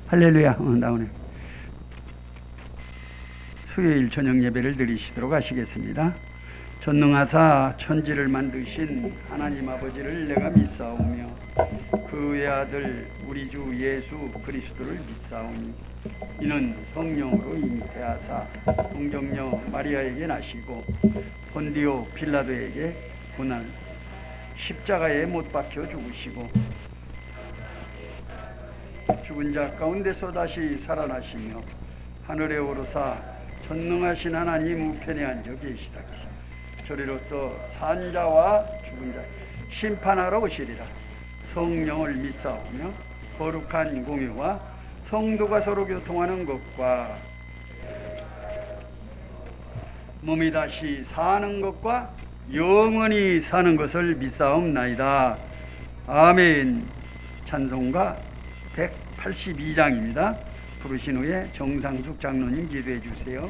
할렐루야. 나오네. 수요일 저녁 예배를 드리시도록 하시겠습니다. 전능하사 천지를 만드신 하나님 아버지를 내가 믿사오며 그 외아들 우리 주 예수 그리스도를 믿사오니 이는 성령으로 잉태하사 동정녀 마리아에게 나시고 본디오 빌라도에게 고난 십자가에 못 박혀 죽으시고 죽은 자 가운데서 다시 살아나시며 하늘에 오르사 전능하신 하나님 우편에 앉아 계시다가 저리로서 산 자와 죽은 자 심판하러 오시리라. 성령을 믿사오며 거룩한 공유와 성도가 서로 교통하는 것과 몸이 다시 사는 것과 영원히 사는 것을 믿사옵나이다. 아멘. 찬송가 182장입니다. 부르신 후에 정상숙 장로님 기도해 주세요.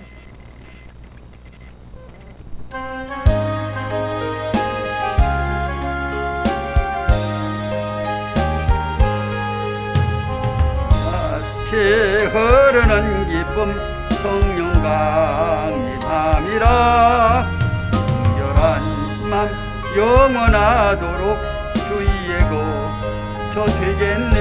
같이 흐르는 기쁨 성령 강림함이라. 특별한 맘 영원하도록 주의 고저 되겠네.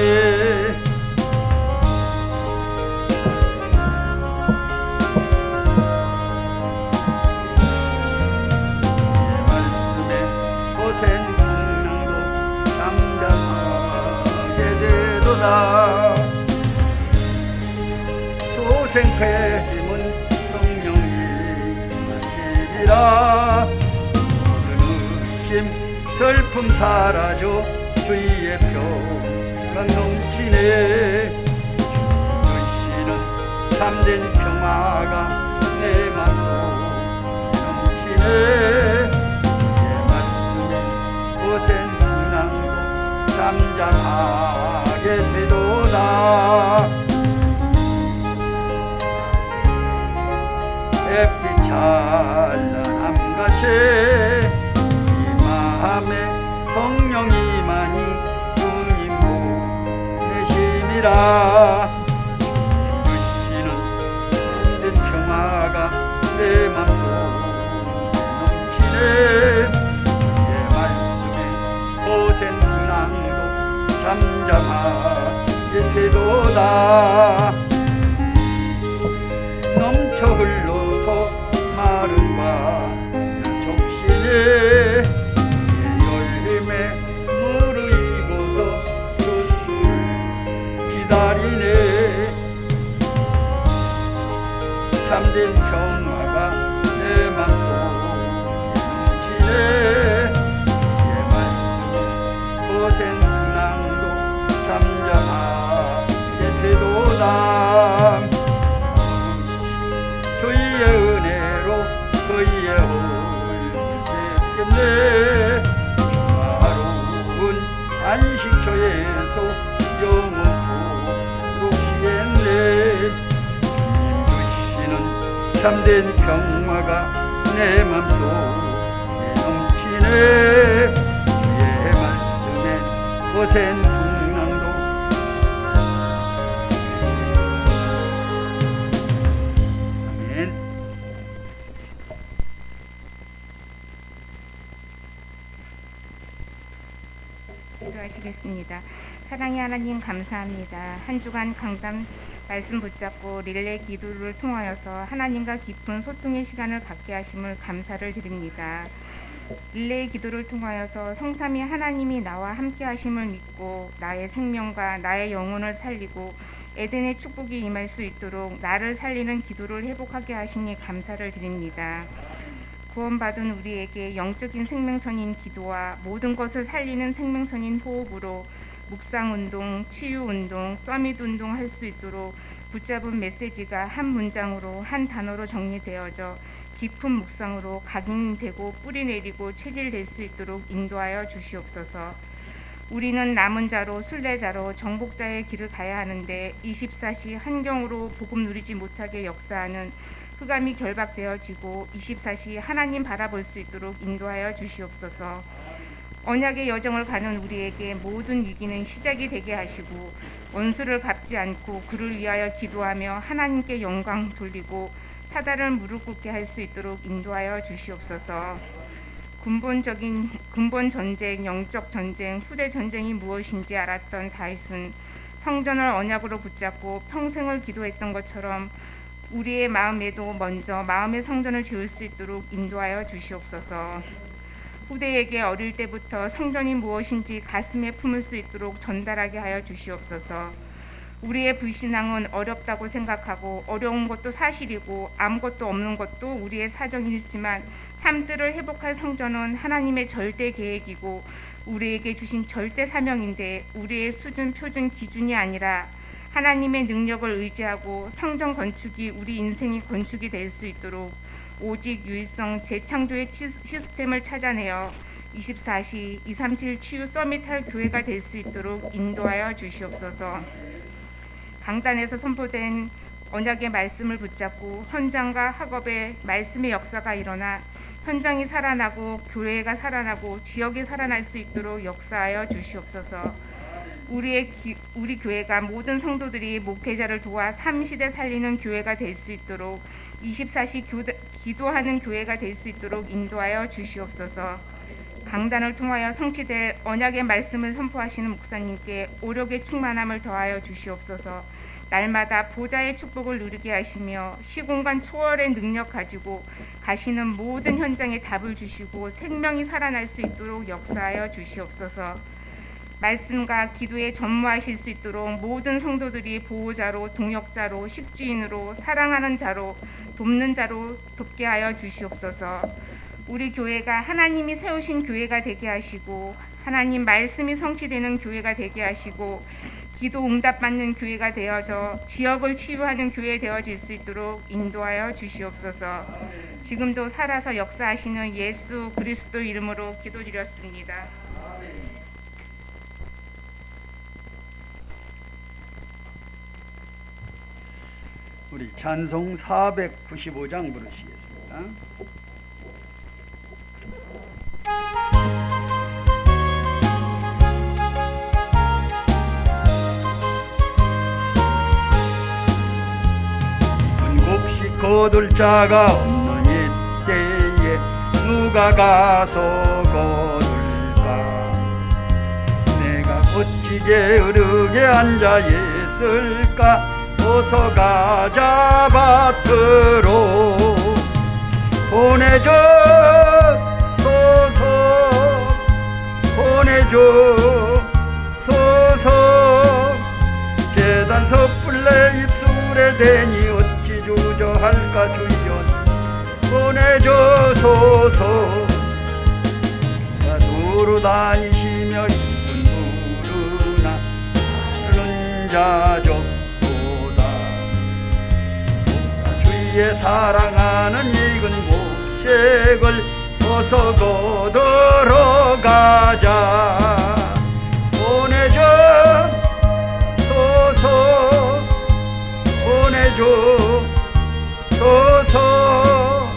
생풍랑도 잠잠하게 되도다. 소생패 힘은 성령이 마시리라. 모든 의심 슬픔 사라져 주의 평강 넘치네. 주시는 참된 평화가 내 맘속 넘치네. 고센 풍랑도 잠잠하게 되도다. 햇빛 찬란함같이 이 마음에 성령이 많이 주님 보내심이라. 주시는 참된 평화가 내 맘속 넘치네. 고센 풍랑도 잠잠하게 되도다. 넘쳐 흘러서 마른 과 적시네. 열매 무르익어서 젖술 기다리네. 참된 평화가 내 맘속에 넘치네. 고센 풍랑도 잠잠하게 되도다. 주의 은혜로 그의 얼굴 뵙겠네. 평화로운 안식처에서 영원토록 쉬겠네. 주님 주시는 참된 평화가 내 맘속에 넘치네. 고센 풍랑도 아멘. 기도하시겠습니다. 사랑의 하나님 감사합니다. 한 주간 강단 말씀 붙잡고 릴레이 기도를 통하여서 하나님과 깊은 소통의 시간을 갖게 하심을 감사를 드립니다. 릴레이 기도를 통하여서 성삼위 하나님이 나와 함께 하심을 믿고 나의 생명과 나의 영혼을 살리고 에덴의 축복이 임할 수 있도록 나를 살리는 기도를 회복하게 하시니 감사를 드립니다. 구원받은 우리에게 영적인 생명선인 기도와 모든 것을 살리는 생명선인 호흡으로 묵상운동, 치유운동, 서밋운동 할 수 있도록 붙잡은 메시지가 한 문장으로 한 단어로 정리되어져 깊은 묵상으로 각인되고 뿌리내리고 체질될 수 있도록 인도하여 주시옵소서. 우리는 남은 자로 순례자로 정복자의 길을 가야 하는데 24시 환경으로 복음 누리지 못하게 역사하는 흑암이 결박되어지고 24시 하나님 바라볼 수 있도록 인도하여 주시옵소서. 언약의 여정을 가는 우리에게 모든 위기는 시작이 되게 하시고 원수를 갚지 않고 그를 위하여 기도하며 하나님께 영광 돌리고 사단을 무릎 꿇게 할 수 있도록 인도하여 주시옵소서. 근본 전쟁, 영적 전쟁, 후대 전쟁이 무엇인지 알았던 다윗은 성전을 언약으로 붙잡고 평생을 기도했던 것처럼 우리의 마음에도 먼저 마음의 성전을 지을 수 있도록 인도하여 주시옵소서. 후대에게 어릴 때부터 성전이 무엇인지 가슴에 품을 수 있도록 전달하게 하여 주시옵소서. 우리의 불신앙은 어렵다고 생각하고 어려운 것도 사실이고 아무것도 없는 것도 우리의 사정이지만 삶들을 회복할 성전은 하나님의 절대 계획이고 우리에게 주신 절대 사명인데 우리의 수준, 표준, 기준이 아니라 하나님의 능력을 의지하고 성전 건축이 우리 인생의 건축이 될 수 있도록 오직 유일성 재창조의 시스템을 찾아내어 24시 237 치유 서밋할 교회가 될 수 있도록 인도하여 주시옵소서. 강단에서 선포된 언약의 말씀을 붙잡고 현장과 학업의 말씀의 역사가 일어나 현장이 살아나고 교회가 살아나고 지역이 살아날 수 있도록 역사하여 주시옵소서. 우리 교회가 모든 성도들이 목회자를 도와 3시대 살리는 교회가 될 수 있도록 24시 기도하는 교회가 될 수 있도록 인도하여 주시옵소서. 강단을 통하여 성취될 언약의 말씀을 선포하시는 목사님께 오력의 충만함을 더하여 주시옵소서. 날마다 보좌의 축복을 누리게 하시며 시공간 초월의 능력 가지고 가시는 모든 현장에 답을 주시고 생명이 살아날 수 있도록 역사하여 주시옵소서. 말씀과 기도에 전무하실 수 있도록 모든 성도들이 보호자로, 동역자로, 식주인으로, 사랑하는 자로, 돕는 자로 돕게 하여 주시옵소서. 우리 교회가 하나님이 세우신 교회가 되게 하시고 하나님 말씀이 성취되는 교회가 되게 하시고 기도 응답받는 교회가 되어져 지역을 치유하는 교회 되어질 수 있도록 인도하여 주시옵소서. 지금도 살아서 역사하시는 예수 그리스도 이름으로 기도드렸습니다. 우리 찬송 495장 부르시겠습니다. 한국식 거둘 자가 없는 이때에 누가 가서 거둘까? 내가 어찌게 흐르게 앉아 있을까? 어서 가자 밭으로 보내줘 소서 보내줘 소서 재단 섣불래 입술에 대니 어찌 주저할까 주여 보내줘 소서 두루 다니시며 이쁜 부르나 그런 자적 사랑하는 익은 곡식을 어서 거두러 가자 보내줘 소서 보내줘 소서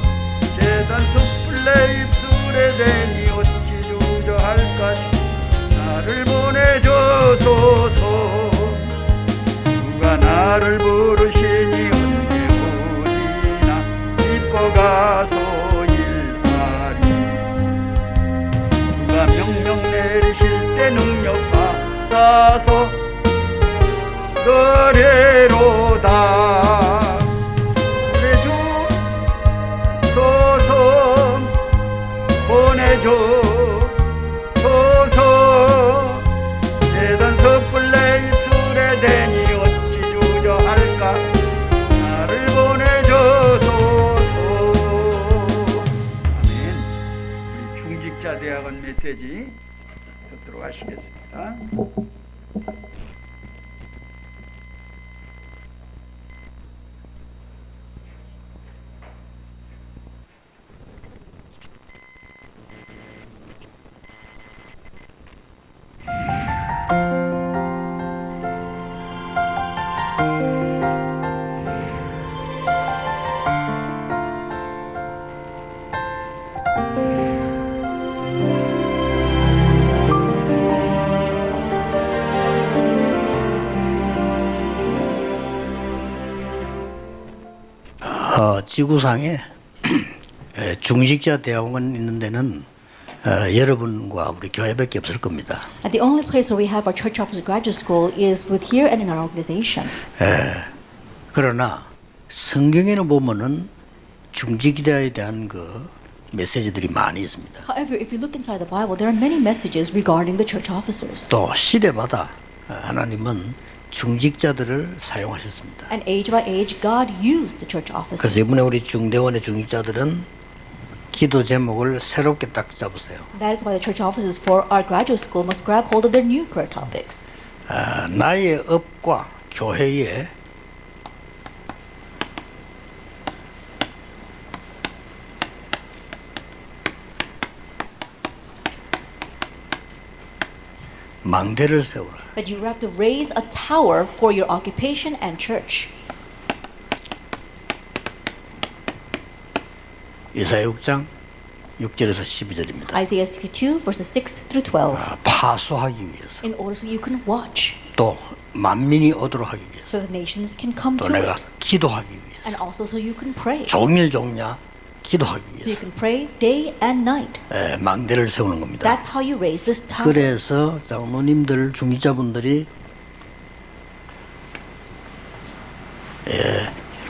재단 숯불내 입술에 대니 어찌 주저할까 나를 보내줘 소서 누가 나를 부르시니 가서 일하리 누가 명령 내리실 때 능력 받아서 노래로다 보내줘 소서 보내줘 소서 재단 섣불내 입술에 대니 어찌 주저할까 나를 보내줘 소서 대학원 메시지 듣도록 하시겠습니다. 지구상에 중직자 대학원 있는 데는 여러분과 우리 교회밖에 없을 겁니다. And the only place where we have our church officer graduate school is with here and in our organization. 그러나 성경에는 보면은 중직자에 대한 그 메시지들이 많이 있습니다. However, if you look inside the Bible, there are many messages regarding the church officers. 또 시대마다 하나님은 중직자들을 사용하셨습니다. And age by age, God used the church officers. 그래서 이번에 우리 중대원의 중직자들은 기도 제목을 새롭게 딱 잡으세요. That is why the church officers for our graduate school must grab hold of their new prayer topics. 나의 업과 교회에 망대를 세우라. That you have to raise a tower for your occupation and church. 이사야 6장 6절에서 12절입니다. Isaiah 62 verses 6 through 12. 파수하기 위해서 In order so you can watch, 또 만민이 오도록 하기 위해서 so the nations can come 또 to 내가 it, 기도하기 위해서 and also so you can pray. 종일 종냐 기도하기 So you 위해서 can pray day and night. 망대를 세우는 겁니다. That's how you raise this tower. 그래서 장로님들 중직자분들이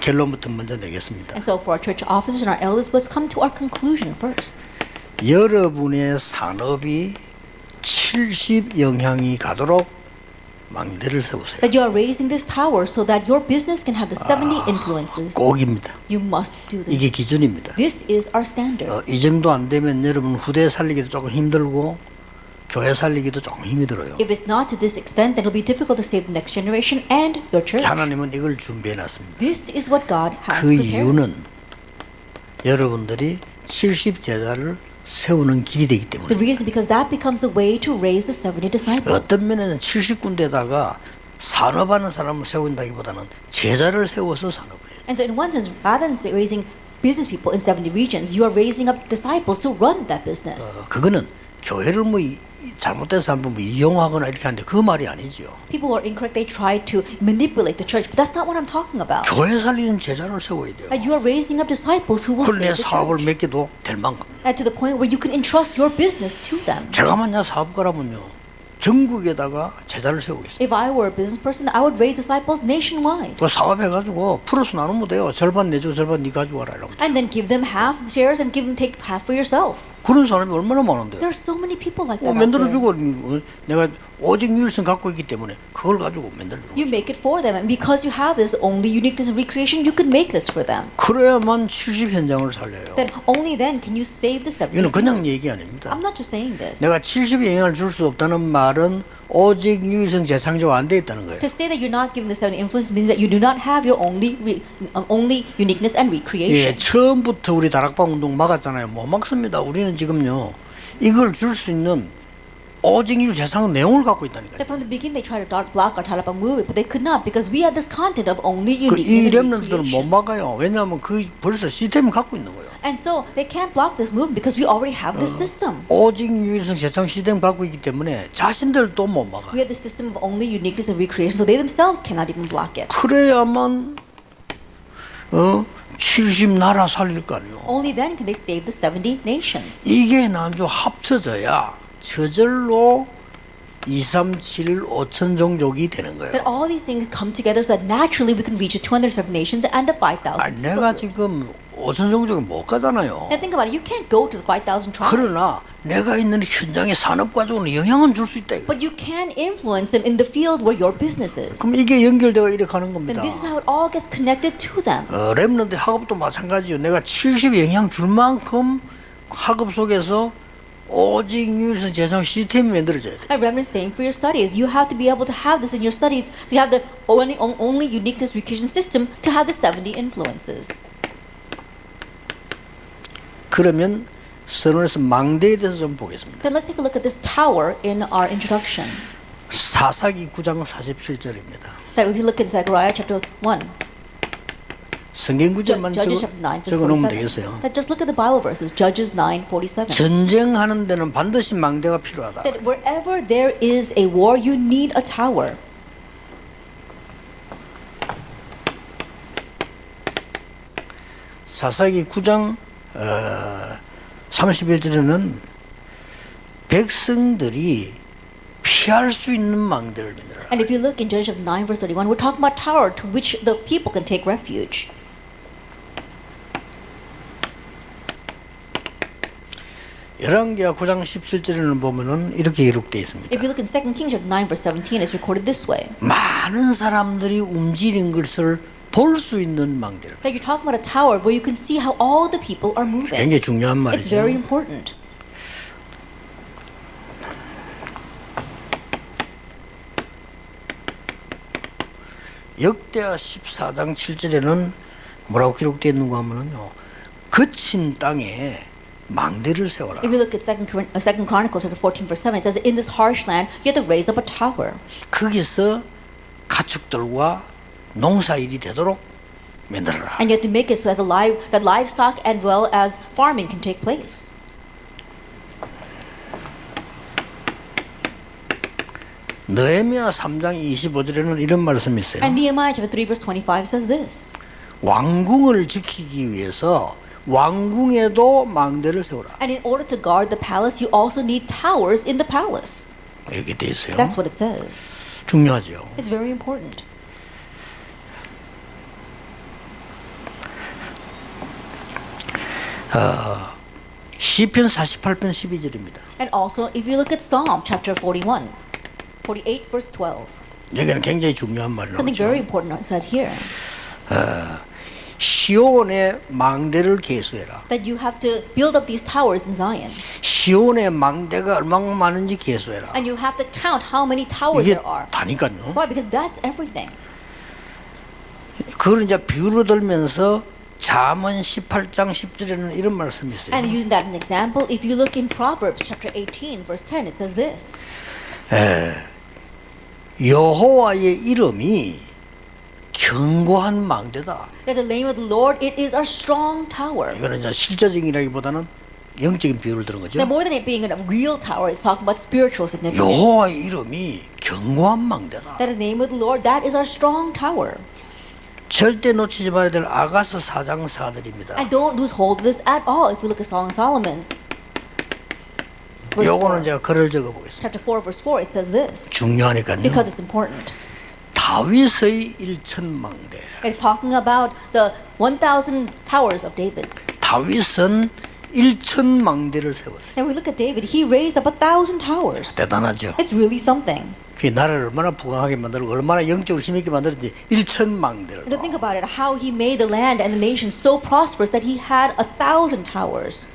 결론부터 먼저 내겠습니다. And so for our church officers and our elders, let's come to our conclusion first. 여러분의 산업이 70 영향이 가도록 망대를 세우세요. That you are raising this tower so that your business can have the 70 influences. 꼭입니다. You must do 이게 this. 기준입니다. This is our standard. 이 정도 안 되면 여러분 후대 살리기도 조금 힘들고 교회 살리기도 조금 힘이 들어요. If it's not to this extent, then it'll be difficult to save the next generation and your church. 하나님은 이걸 준비해 놨습니다. This is what God has 그 prepared. 이유는 여러분들이 70 제자를 세우는 길이 되기 The 때문에 reason because that becomes the way to raise the 70 disciples. 어떤 면에는 70군데다가 산업하는 사람을 세운다기보다는 제자를 세워서 산업을 해요. And so in one sense, rather than raising business people in 70 regions, you are raising up disciples to run that business. 그거는 교회를 잘못된 사람을 이용하거나 이렇게 하는데 그 말이 아니죠. People who are incorrect, they try to manipulate the church, but that's not what I'm talking about. 교회 살리는 제자를 세워야 돼요. That you are raising up disciples who will 그걸 내 save the 사업을 church. 맡겨도 될 만큼. And to the point where you can entrust your business to them. 제가 만약 사업가라면요. 전국에다가 제자를 세우겠어요. If I were a business person, I would raise disciples nationwide. 그 사업해가지고 플러스 나누면 돼요. 절반 내주고 절반 네 가져와라. 이러면. And then give them half shares and take half for yourself. 그런 사람이 얼마나 많은데. There are so many people like that out there. 만들어주고 내가 오직 유일성 갖고 있기 때문에 그걸 가지고 만들어주고. You make it for them, and because you have this only uniqueness and recreation, you can make this for them. 그래야만 70 현장을 살려요. Then only then can you save the 70. 이거는 그냥 얘기 아닙니다. I'm not just saying this. 내가 70에 영향을 줄 수 없다는 말은 오직 유일성 재창조가 안 돼 있다는 거예요. To say that you're not giving the 70 influence means that you do not have your only uniqueness and recreation. 예, 처음부터 우리 다락방 운동 막았잖아요. 못 막습니다. 우리는 지금요 이걸 줄 수 있는 오직 유일 재창조 내용을 갖고 있다니까요. That from the beginning they tried to block our Talabang movement, but they could not because we had this content of only 이 uniqueness and 렘넌트들은 못 recreation. 막아요. 왜냐하면 그 벌써 시스템을 갖고 있는 거예요. And so they can't block this movement because we already have this system. 오직 유일성 재창 시스템을 갖고 있기 때문에 자신들도 못 막아. We have the system of only uniqueness and recreation, so they themselves cannot even block it. 그래야만 70 나라 살릴 거 아니에요. Only then can they save the 70 nations. 이게 나주 합쳐져야 저절로 2, 3, 7, 5천 종족이 되는 거예요. That all these things come together so that naturally we can reach the 207 nations and the 5,000. 내가 지금 5천 종족에 못 가잖아요. Now think about it. You can't go to the 5,000 tribes. 그러나 내가 있는 현장의 산업 가지고는 영향은 줄 수 있다. 이거. But you can influence them in the field where your business is. 그럼 이게 연결되어 이렇게 가는 Then 겁니다. this is how it all gets connected to them. 렘넌트 학업도 마찬가지요. 내가 70 영향 줄 만큼 학업 속에서 오직 유일성 재성 시스템이 만들어져야 돼. And remnant, same for your studies. You have to be able to have this in your studies. So you have the only uniqueness recreation system to have the 70 influences. 그러면 서론에서 망대에 대해서 좀 보겠습니다. Then let's take a look at this tower in our introduction. 사사기 9장 47절입니다. That we can look in Zechariah chapter 1. 성경 구절만 Judges chapter 9 verse 적어놓으면 47. 되겠어요. That just look at the Bible verses. Judges 9:47. 전쟁하는 데는 반드시 망대가 필요하다. That wherever there is a war, you need a tower. 사사기 9장 31절에는 백성들이 피할 수 있는 망대를 만들어라. And if you look in Judges 9 verse 31, we're talking about tower to which the people can take refuge. 열왕기하 9장 17절에는 보면은 이렇게 기록되어 있습니다. If you look in 2 Kings 9 verse 17, it's recorded this way. 많은 사람들이 움직이는 것을 볼 수 있는 망대를. That you're talking about a tower where you can see how all the people are moving. 굉장히 중요한 It's very 말이죠. important. 역대하 14장 7절에는 뭐라고 기록되어 있는가 하면은요. 거친 땅에 망대를 세워라. If you look at 2 Chronicles chapter 14 verse 7, it says, in this harsh land, you have to raise up a tower. 거기서 가축들과 농사일이 되도록 만들어라. And you have to make it so that livestock as well as farming can take place. 느헤미야 3장 25절에는 이런 말씀이 있어요. And Nehemiah chapter 3 verse 25 says this. 왕궁을 지키기 위해서 왕궁에도 망대를 세우라. And in order to guard the palace, you also need towers in the palace. 이렇게 돼 있어요. That's what it says. 중요하죠. It's very important. 시편 48편 12절입니다. And also, if you look at Psalm chapter 48 verse 12, 여기는 굉장히 중요한 말이 something very 나오죠. important is said here. 시온의 망대를 계수해라. That you have to build up these towers in Zion. 시온의 망대가 얼마나 많은지 계수해라. And you have to count how many towers 이게 there are. 다니까요. Why? Because that's everything. 그걸 이제 비유로 들면서 잠언 18장 10절에는 이런 말씀이 있어요. And using that as an example, if you look in Proverbs chapter 18 verse 10, it says this. 여호와의 이름이 견고한 망대다. That the name of the Lord, it is our strong tower. 이거는 이제 실제적이라기보다는 영적인 비유를 들은 거죠. Now, more than it being a real tower, it's talking about spiritual significance. 여호와의 이름이 견고한 망대다. That the name of the Lord, that is our strong tower. 절대 놓치지 말아야 될 아가서 4장 4절입니다. And don't lose hold of this at all if we look at Song of Solomon's. Verse 4. 요거는 제가 글을 적어 보겠습니다. Chapter 4 verse 4, it says this. 중요하니까요. Because it's important. 다윗의 일천망대. It's talking about the 1,000 towers of David. 다윗은 일천망대를 세웠어요. And we look at David, he raised up 1,000 towers. 대단하죠. It's really something. 그 나라를 얼마나 부강하게 만들고 얼마나 영적으로 힘있게 만들었는지 일천망대를. So think about it, how he made the land and the nation so prosperous that he had 1,000 towers.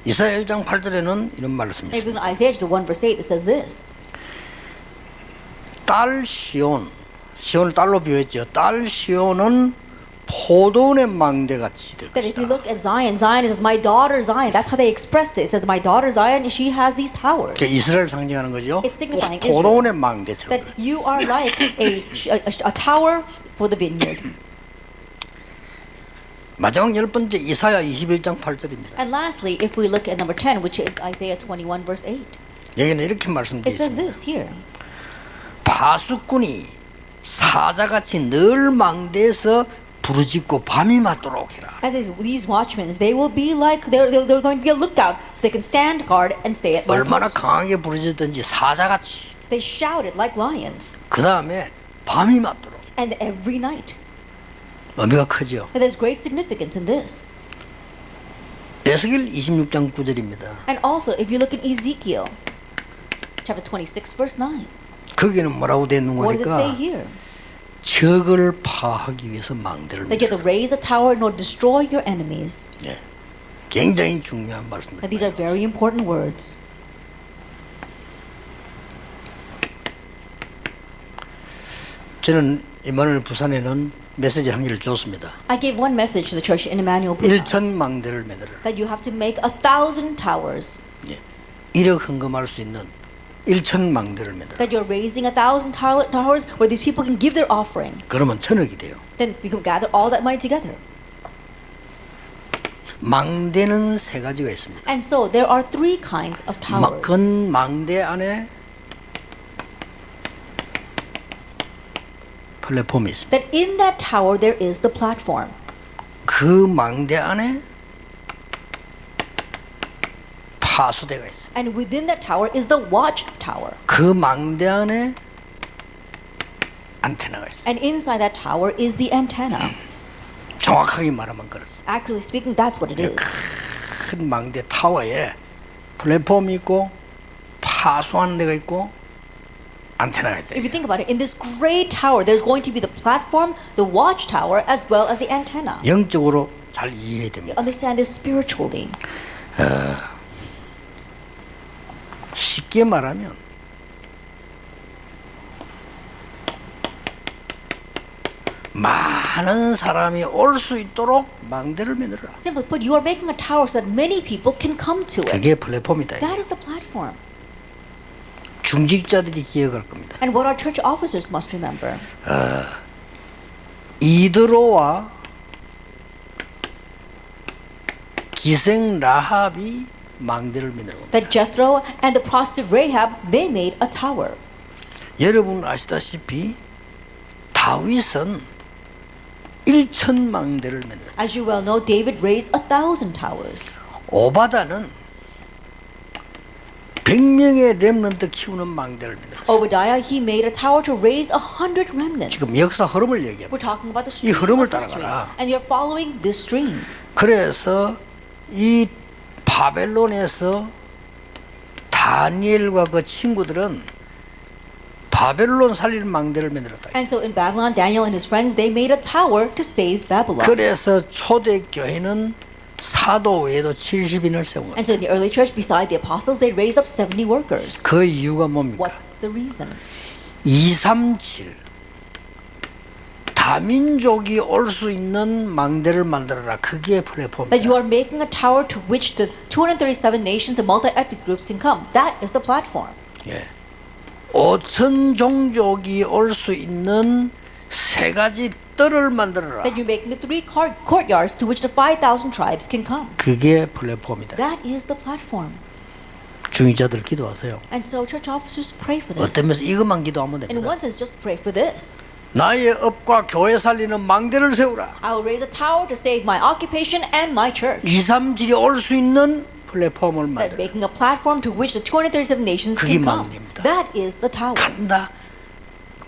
이사야 1장 8절에는 이런 말씀이 If you 있습니다. look at Isaiah chapter 1 verse 8, it says this. 딸 시온, 시온을 딸로 비유했죠. 딸 시온은 포도원의 망대같이 될 That if you 것이다. look at Zion, Zion it says, my daughter Zion. That's how they expressed it. It says, my daughter Zion, she has these towers. 그러니까 이스라엘 상징하는 거죠. It's signifying 포도원의 망대처럼. That you are like a tower for the vineyard. 마지막 열 번째 이사야 21장 8절입니다. And lastly, if we look at number 10, which is Isaiah 21 verse 8, 여기는 이렇게 말씀되어 it says 있습니다. this here. 파수꾼이 사자같이 늘 망대에서 부르짖고 밤이 맞도록 해라. As is, these watchmen, they will be like, they're going to be a lookout, so they can stand guard and stay at their 얼마나 post. 강하게 부르짖든지 사자같이. They shouted like lions, 그 다음에 밤이 맞도록. and every night. 의미가 크죠. And there's great significance in this. 에스겔 26장 9절입니다. And also, if you look at Ezekiel, chapter 26, verse 9, 거기는 뭐라고 되어 있는 what does it say 거니까 here? 적을 파하기 위해서 망대를 That you have to raise a tower in order to destroy your enemies. 네. 굉장히 중요한 And 말씀입니다. these are very important words. 저는 이만을 부산에는 메시지 한 개를 줬습니다. I gave one message to the church in Emmanuel Busan, 일천 망대를 만들어라. that you have to make 1,000 towers. 예. 1억 헌금할 수 있는 일천 망대를 만들어라. That you're raising 1,000 towers where these people can give their offering. 그러면 천억이 돼요. Then we can gather all that money together. 망대는 세 가지가 있습니다. And so there are three kinds of towers. 큰 망대 안에 플랫폼이 있습니다. that in that tower there is the platform. 그 망대 안에 파수대가 있어요. And within that tower is the watch tower. 그 망대 안에 안테나가 있어요. And inside that tower is the antenna. 정확하게 말하면 그렇습니다. Accurately speaking, that's what it is. 큰 망대 타워에 플랫폼이 있고 파수하는 데가 있고 안테나가 있다. If you think about it, in this great tower, there's going to be the platform, the watch tower, as well as the antenna. 영적으로 잘 이해해야 됩니다. Understand this spiritually. 쉽게 말하면 많은 사람이 올 수 있도록 망대를 만들어라. Simply put, you are making a tower so that many people can come to it. 그게 플랫폼이다. That is the platform. 중직자들이 기억할 겁니다. And what our church officers must remember. 이드로와 기생 라합이 망대를 만들어. That Jethro and the prostitute Rahab, they made a tower. 여러분 아시다시피 다윗은 1,000망대를 만들어. As you well know, David raised 1,000 towers. 오바다는 100명의 렘넌트 키우는 망대를 만들었어요. Obadiah, he made a tower to raise 100 remnants. 지금 역사 흐름을 얘기합니다. We're talking about the 이 stream 흐름을 of history. 따라가라. And you're following this stream. 그래서 이 바벨론에서 다니엘과 그 친구들은 바벨론 살릴 망대를 만들었다. And so in Babylon, Daniel and his friends, they made a tower to save Babylon. 그래서 초대 교회는 사도 외에도 70인을 세운 거예요. And so in the early church, beside the apostles, they raised up 70 workers. 그 이유가 뭡니까? What's the reason? 237 다민족이 올 수 있는 망대를 만들어라. 그게 플랫폼이다. That you are making a tower to which the 237 nations and multi-ethnic groups can come. That is the platform. 예. 5천 종족이 올 수 있는 세 가지 뜰을 만들어라. That you're making the three courtyards to which the 5,000 tribes can come. 그게 플랫폼이다. That is the platform. 중위자들 기도하세요. And so church officers pray for this. 어떤 면에서 이것만 기도하면 In 됩니다. one sense, just pray for this. 나의 업과 교회 살리는 망대를 세우라. I will raise a tower to save my occupation and my church. 237이 올 수 있는 플랫폼을 That 만들어. making a platform to which the 237 nations 그게 can come. 망대입니다. That is the tower. 간다.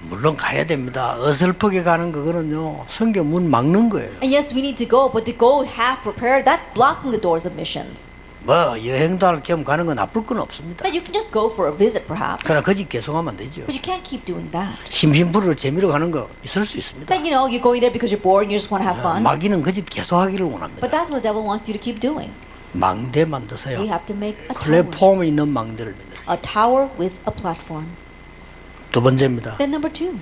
물론 가야 됩니다. 어설프게 가는 그거는요. 성경 문 막는 거예요. And yes, we need to go, but to go half prepared, that's blocking the doors of missions. 뭐 여행도 할 겸 가는 건 나쁠 건 없습니다. That you can just go for a visit, perhaps. 그러나 그 집 계속하면 안 되죠. But you can't keep doing that. 심심풀이로 재미로 가는 거 있을 수 있습니다. That, you're going there because you're bored and you just want to have fun. 마귀는 그 집 계속하기를 원합니다. But that's what the devil wants you to keep doing. 망대 만드세요. We have to make a tower. 플랫폼이 있는 망대를 만들어요. A tower with a platform. 두 번째입니다. Then number two,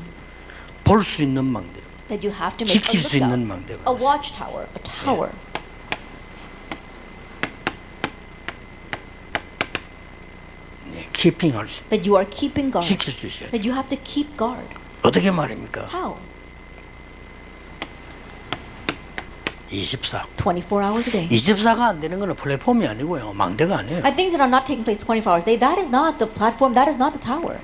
볼 수 있는 망대. that you have to make 지킬 수 a 있는 lookout. 망대가 A watchtower, a tower. 키핑할 수, That you are keeping guard. 지킬 수 있어요. That you have to keep guard. 어떻게 말입니까? How? 24. 24 hours a day. 24가 안 되는 거는 플랫폼이 아니고요. 망대가 아니에요. And things that are not taking place 24 hours a day, that is not the platform, that is not the tower.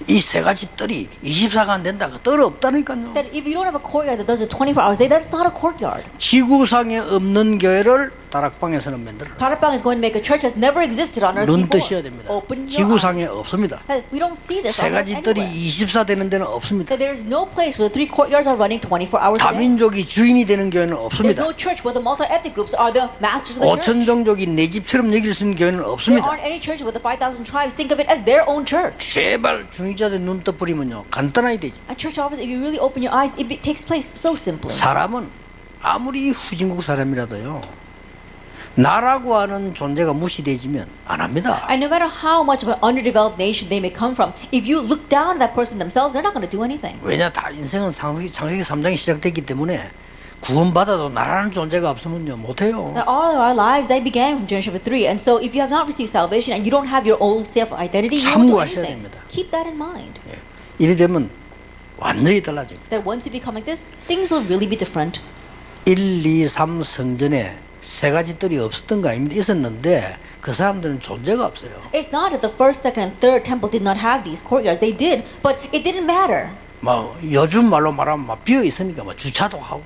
이 세 가지 뜰이 24가 안 된다. 그 뜰 없다니까요. That if you don't have a courtyard that does it 24 hours a day, that's not a courtyard. 지구상에 없는 교회를 다락방에서는 만들어. Tarapang is going to make a church that's never existed on earth 눈 before. 뜨셔야 됩니다. Open your 지구상에 eyes. 없습니다. That we don't see this 세 on 가지 earth 뜰이 anywhere. 24 되는 데는 없습니다. That there is no place where the three courtyards are running 24 hours a day. 다민족이 주인이 되는 교회는 There's 없습니다. no church where the multi-ethnic groups are the masters of the 5천 church. 종족이 내 집처럼 여길 수 있는 교회는 There 없습니다. aren't any churches where the 5,000 tribes think of it as their own church. 제발 중위자들 눈 떠버리면요 간단하게 되지. A church office, if you really open your eyes, it takes place so simply. 사람은 아무리 후진국 사람이라도요 나라고 하는 존재가 무시되지면 안 합니다. And no matter how much of an underdeveloped nation they may come from, if you look down at that person themselves, they're not going to do anything. 왜냐 다 인생은 창세기 3장이 시작됐기 때문에 구원받아도 나라는 존재가 없으면요 못해요. That all of our lives, they began from Genesis chapter 3. And so if you have not received salvation and you don't have your own self-identity, you won't do 참고하셔야 anything. 됩니다. Keep that in mind. 예. 이래 되면 완전히 달라집니다. That once you become like this, things will really be different. 1, 2, 3 성전에 세 가지 뜰이 없었던 거 아닙니다. 있었는데 그 사람들은 존재가 없어요. It's not that the first, second, and third temple did not have these courtyards. They did, but it didn't matter. 막 요즘 말로 말하면 막 비어 있으니까 막 주차도 하고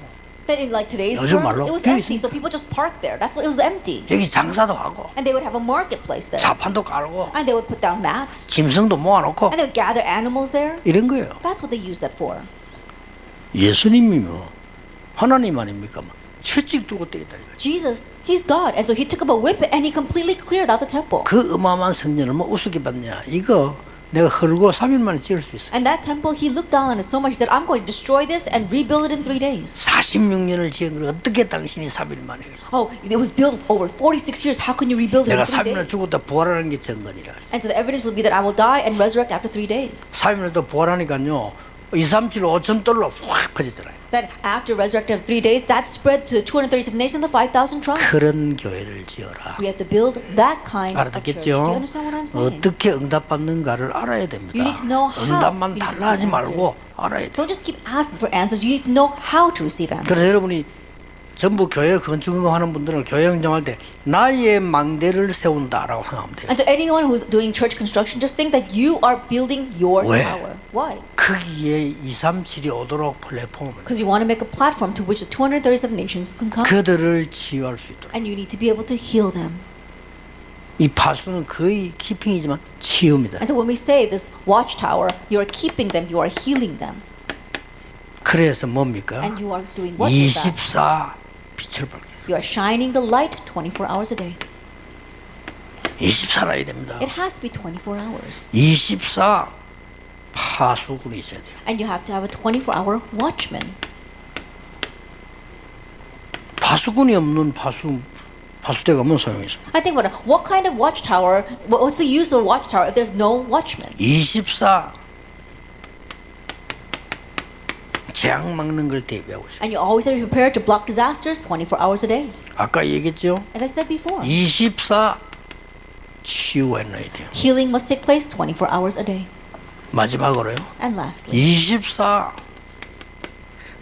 Then in like today's 요즘 terms, 말로 it was 비어 empty, 있습니다. so people just parked there. That's why it was empty. 여기 장사도 하고 And they would have a marketplace there. 자판도 깔고 And they would put down mats. 짐승도 모아놓고 And they would gather animals there. 이런 거예요. That's what they used that for. 예수님이면 하나님 아닙니까? 막 채찍 들고 때렸다 이거죠. Jesus, he's God. And so he took up a whip and he completely cleared out the temple. 그 어마어마한 성전을 뭐 우습게 봤냐? 이거 내가 헐고 3일 만에 지을 수 있어. And that temple, he looked down on it so much, he said, I'm going to destroy this and rebuild it in 3 days. 46년을 지은 걸 어떻게 당신이 3일 만에 했어? Oh, it was built over 46 years. How can you rebuild it 내가 in 3 3일 만에 days? 죽었다 부활하는 게 증거니라. And so the evidence will be that I will die and resurrect after 3 days. 3일 만에 또 부활하니까요. 237 5천 달러 확 퍼졌잖아요. Then after resurrected after 3 days, that spread to 237 nations, the 5,000 tribes. 그런 교회를 지어라. We have to build that kind of church. Do you 알아듣겠죠? understand what I'm saying? 어떻게 응답받는가를 알아야 됩니다. You need to know how 응답만 you need to 달라 하지 receive 말고 알아야 돼. Don't just keep asking for answers. You need to know how to receive answers. 그래서 여러분이 전부 교회 건축하는 분들은 교회 행정할 때 나의 망대를 세운다라고 생각하면 돼요. And to anyone who's doing church construction, just think that you are building your 왜? tower. Why? 거기에 237이 오도록 플랫폼을 Because you want to make a platform to which the 237 nations can come. 그들을 치유할 수 있도록. And you need to be able to heal them. 이 파수는 거의 키핑이지만 치유입니다. And so when we say this watchtower, you are keeping them, you are healing them. 그래서 뭡니까? And you are doing what with that? 24 빛을 밝게. You are shining the light 24 hours a day. 24라야 됩니다. It has to be 24 hours. 24 파수꾼이 있어야 돼요. And you have to have a 24-hour watchman. 파수꾼이 없는 파수대가 뭔 소용이 있어? I think about it. What kind of watchtower, what's the use of a watchtower if there's no watchman? 24 재앙 막는 걸 대비하고 있어요. And you always have to be prepared to block disasters 24 hours a day. 아까 얘기했죠? As I said before, 24 치유해놔야 돼요. healing must take place 24 hours a day. 마지막으로요. And lastly, 24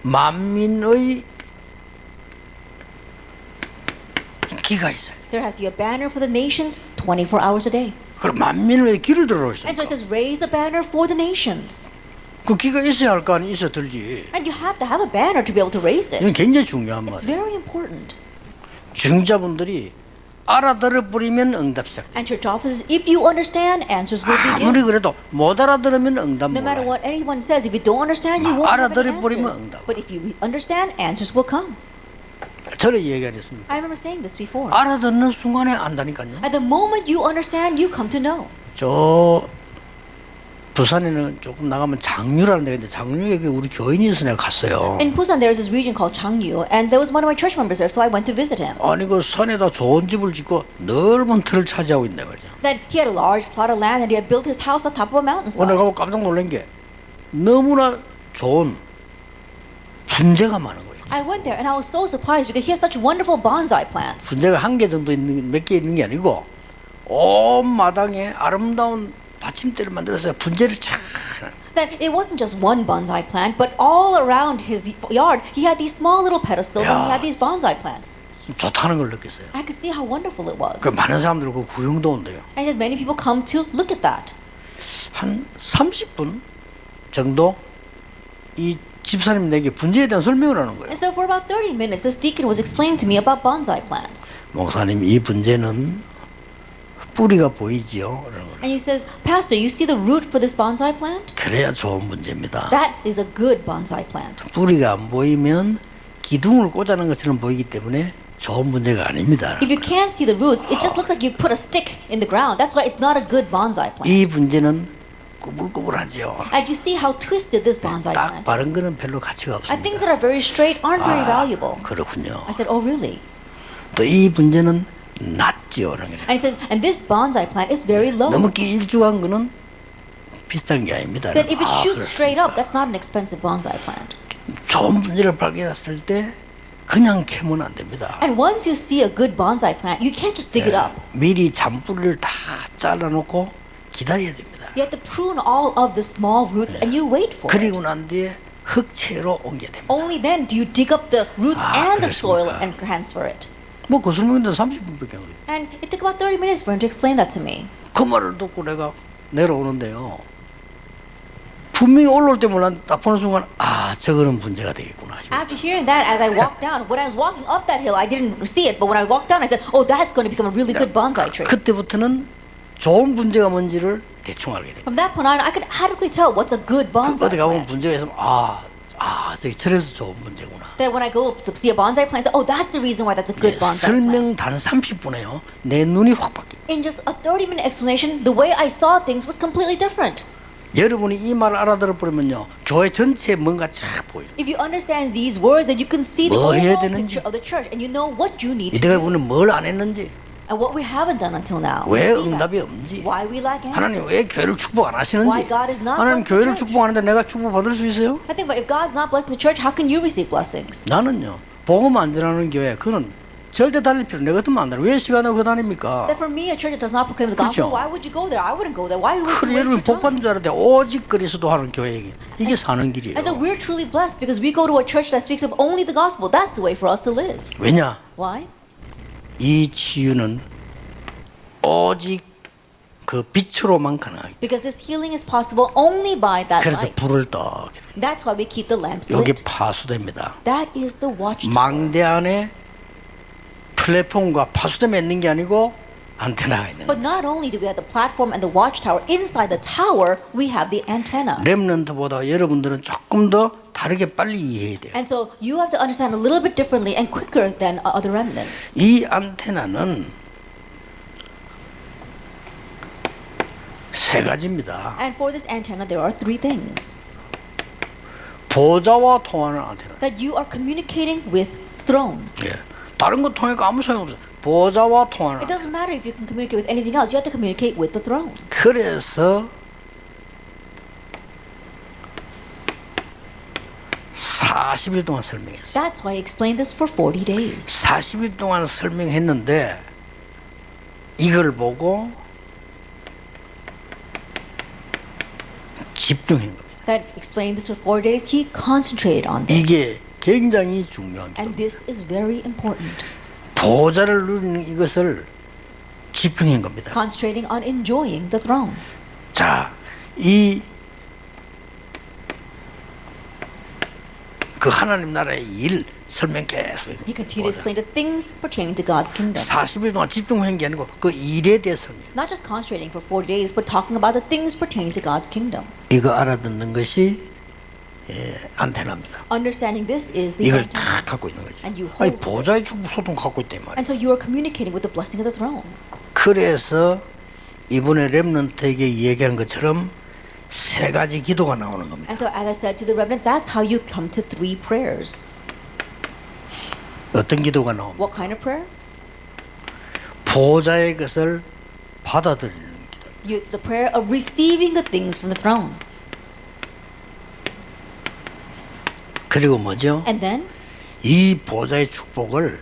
만민의 기가 있어요. there has to be a banner for the nations 24 hours a day. 그럼 만민의 기를 들어 있어요. And so it says, raise the banner for the nations. 그 기가 있어야 할 거 아니 있어 들지. And you have to have a banner to be able to raise it. 이건 굉장히 중요한 It's 말이에요. very important. 중자분들이 알아들어 버리면 응답 시작. And church offices, if you understand, answers will 아무리 begin. 그래도 못 알아들으면 응답 No matter 몰라요. what anyone says, if you don't understand, you won't have any 알아들어버리면 answers. 응답. But if you understand, answers will come. 저는 얘기 안 했습니다. I remember saying this before. 알아듣는 순간에 안다니까요. At the moment you understand, you come to know. 저 부산에는 조금 나가면 장류라는 데가 있는데 장류에 우리 교인이 있어서 내가 갔어요. In Busan, there is this region called Changyu, and there was one of my church members there, so I went to visit him. 아니 그 산에다 좋은 집을 짓고 넓은 틀을 차지하고 있네 말이야. Then he had a large plot of land, and he had built his house on top of a mountainside. 오늘 가고 깜짝 놀란 게 너무나 좋은 분재가 많은 거예요. I went there, and I was so surprised because he has such wonderful bonsai plants. 분재가 한 개 정도 있는 몇 개 있는 게 아니고 온 마당에 아름다운 받침대를 만들어서 분재를 쫙. Then it wasn't just one bonsai plant, but all around his yard, he had these small little pedestals, and he had these bonsai plants. 좋다는 걸 느꼈어요. I could see how wonderful it was. 그 많은 사람들 그 구경도 온대요. And he said many people come to look at that. 한 30분 정도 이 집사님 내게 분재에 대한 설명을 하는 거예요. And so for about 30 minutes, this deacon was explaining to me about bonsai plants. 목사님 이 분재는 뿌리가 보이지요. 그러는 거예요. And he says, Pastor, you see the root for this bonsai plant? 그래야 좋은 분재입니다. That is a good bonsai plant. 뿌리가 안 보이면 기둥을 꽂아놓은 것처럼 보이기 때문에 좋은 분재가 아닙니다. If you can't see the roots, it just looks like you put a stick in the ground. That's why it's not a good bonsai plant. 이 분재는 꾸불꾸불하지요. And you see how twisted this bonsai 딱 plant 바른 is. 거는 별로 가치가 And things 없습니다. that are very straight aren't very valuable. 그렇군요. I said, oh, really? 또 이 분재는 낮지요. 그러는 거예요. And he says, and this bonsai plant is very low. 너무 길쭉한 거는 비싼 게 아닙니다. That if it shoots 그렇습니다. straight up, that's not an expensive bonsai plant. 좋은 분재를 발견했을 때 그냥 캐면 안 됩니다. And once you see a good bonsai plant, you can't just dig it up. 미리 잔뿌리를 다 잘라놓고 기다려야 됩니다. You have to prune all of the small roots and you wait for it. 그리고 난 뒤에 흙채로 옮겨야 됩니다. Only then do you dig up the roots and the soil 그렇습니까? and transfer it. 뭐 그 설명인데 30분밖에 안 걸려요. And it took about 30 minutes for him to explain that to me. 그 말을 듣고 내가 내려오는데요. 분명히 올라올 때 몰랐는데 딱 보는 순간 저거는 문제가 되겠구나. After hearing that, as I walked down, when I was walking up that hill, I didn't see it, but when I walked down, I said, "Oh, that's going to become a really good bonsai tree." 그때부터는 좋은 문제가 뭔지를 대충 알게 돼요. From that point on, I could adequately tell what's a good bonsai 어디 가보면 plant. 문제가 있으면 저기 저래서 좋은 문제구나. That when I go up to see a bonsai plant, I say, "Oh, that's the reason why that's a good bonsai plant." 설명 단 30분에요. 내 눈이 확 바뀌어요. In just a 30-minute explanation, the way I saw things was completely different. 여러분이 이 말을 알아들어 버리면요, 교회 전체에 뭔가 쫙 보여요. If you understand these words, then you can see the 뭐 해야 overall 되는지. picture of the church, and you know what you need to 이때가 do, 우리는 뭘 안 했는지, and what we haven't done until now. 왜 We see that. 응답이 없는지, Why we lack 하나님 answers. 왜 교회를 축복 안 하시는지. Why God is not 하나님 blessing the 교회를 church. 축복하는데 내가 축복 받을 수 있어요? I think, but if God's not blessing the church, how can you receive blessings? 나는요, 복음 안 전하는 교회, 그는 절대 다닐 필요. 내 같으면 안 다녀. 왜 시간을 그 다닙니까? That for me, a church that does not proclaim the gospel, 그렇죠. why would you go there? I wouldn't go there. Why would you 그래 waste 여러분 your 복 time? 받는 줄 알았는데 오직 그리스도 하는 교회 이게 사는 길이에요. And so we're truly blessed because we go to a church that speaks of only the gospel. That's the way for us to live. 왜냐? Why? 이 치유는 오직 그 빛으로만 가능하기. Because this healing is possible only by that 그래서 light. 불을 떠. That's why we keep the lamps 여기 lit. 파수됩니다. That is the watchtower. 망대 안에 플랫폼과 파수대가 있는 게 아니고 안테나가 있는 But 거예요. not only do we have the platform and the watchtower, inside the tower we have the antenna. 렘넌트보다 여러분들은 조금 더 다르게 빨리 이해해야 돼요. And so you have to understand a little bit differently and quicker than other remnants. 이 안테나는 세 가지입니다. And for this antenna, there are three things. 보좌와 통하는 안테나. That you are communicating with throne. 예. 다른 거 통하니까 아무 소용없어요. 보좌와 통하는 It 안테나. doesn't matter if you can communicate with anything else. You have to communicate with the throne. 그래서 40일 동안 설명했어요. That's why I explained this for 40 days. 40일 동안 설명했는데 이걸 보고 집중한 겁니다. That explained this for 4 days. He concentrated on this. 이게 굉장히 중요한 And 겁니다. this is very important. 보좌를 누리는 이것을 집중한 겁니다. Concentrating on enjoying the throne. 자, 이 그 하나님 나라의 일 설명 계속 He continued to explain the things pertaining to God's kingdom. 40일 동안 집중한 게 아니고 그 일에 대해서 설명. Not just concentrating for 40 days, but talking about the things pertaining to God's kingdom. 이거 알아듣는 것이 안테나입니다. Understanding this is the 이걸 antenna. 다 갖고 있는 거지. And you 아니 hold 보좌의 축복 소통 갖고 있단 말이야. And so you are communicating with the blessing of the throne. 그래서 이번에 렘넌트에게 얘기한 것처럼 세 가지 기도가 나오는 겁니다. And so as I said to the remnants, that's how you come to 3 prayers. 어떤 기도가 나옵니까? What kind of prayer? 보좌의 것을 받아들이는 기도. It's the prayer of receiving the things from the throne. 그리고 뭐죠? And then 이 보좌의 축복을